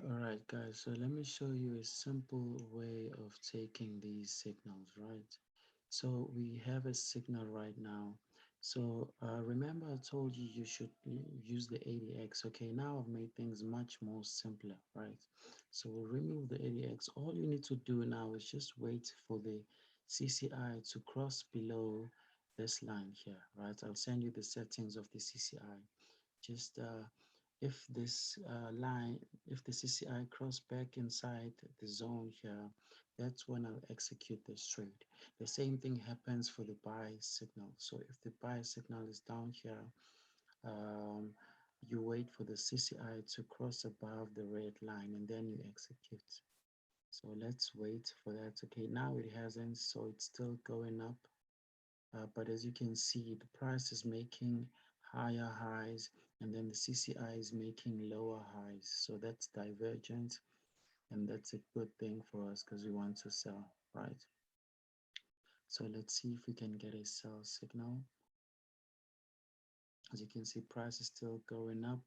All right, guys, so let me show you a simple way of taking these signals, right? So we have a signal right now. So remember I told you you should use the ADX. Okay, now I've made things much more simpler, right? So we'll remove the ADX. All you need to do now is just wait for the CCI to cross below this line here, right? I'll send you the settings of the CCI. Just if this line, if the CCI cross back inside the zone here, that's when I'll execute this trade. The same thing happens for the buy signal. So if the buy signal is down here, um, you wait for the CCI to cross above the red line and then you execute. So let's wait for that. Okay, now it hasn't, so it's still going up. But as you can see, the price is making higher highs and then the CCI is making lower highs. So that's divergent and that's a good thing for us because we want to sell, right? So let's see if we can get a sell signal. As you can see, price is still going up,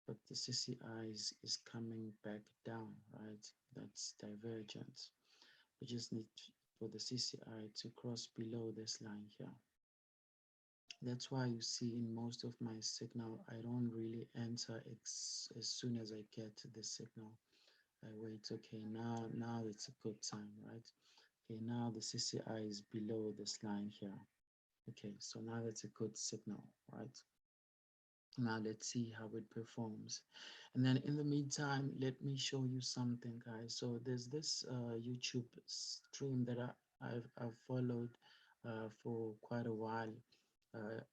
but the CCI is coming back down, right? That's divergent. We just need for the CCI to cross below this line here. That's why you see in most of my signal, I don't really enter as soon as I get the signal. I wait, okay, now it's a good time, right? Okay, now the CCI is below this line here. Okay, so now that's a good signal, right? Now let's see how it performs. And then in the meantime, let me show you something, guys. So there's this YouTube stream that I've followed for quite a while,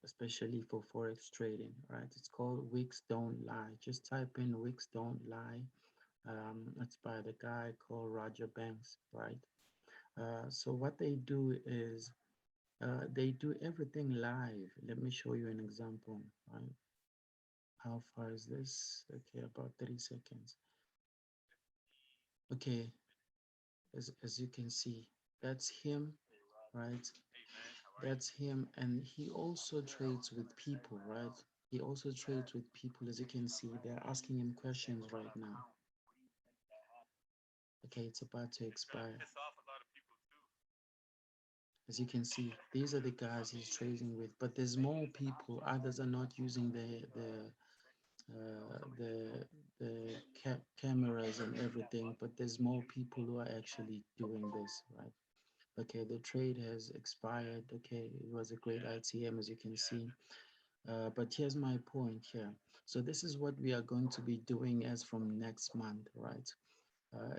especially for Forex trading, right? It's called Wicks Don't Lie. Just type in Wicks Don't Lie. It's by the guy called Roger Banks, right? So what they do is they do everything live. Let me show you an example, right? How far is this? Okay, about 30 seconds. Okay, as you can see, that's him, right? That's him, and he also trades with people, right? He also trades with people, as you can see. They're asking him questions right now. Okay, it's about to expire. As you can see, these are the guys he's trading with, but there's more people. Others are not using the cameras and everything, but there's more people who are actually doing this, right? Okay, the trade has expired. Okay, it was a great ITM, as you can see. But here's my point here. So this is what we are going to be doing as from next month, right?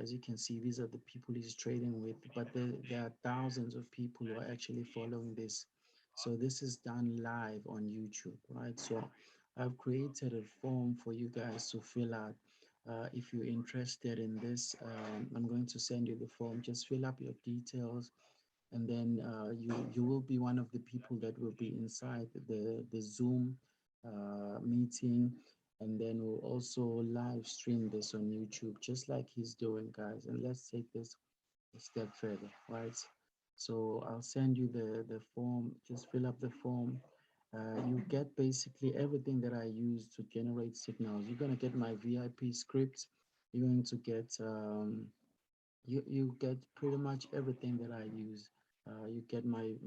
As you can see, these are the people he's trading with, but there are thousands of people who are actually following this. So this is done live on YouTube, right? So I've created a form for you guys to fill out. If you're interested in this, I'm going to send you the form. Just fill up your details, and then you will be one of the people that will be inside the Zoom meeting, and then we'll also live stream this on YouTube, just like he's doing, guys. And let's take this a step further, right? So I'll send you the form. Just fill up the form. You get basically everything that I use to generate signals. You're gonna get my VIP scripts. You're going to get you get pretty much everything that I use. You get my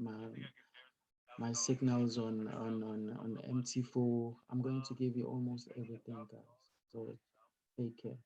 signals on MT4. I'm going to give you almost everything, guys. So take care.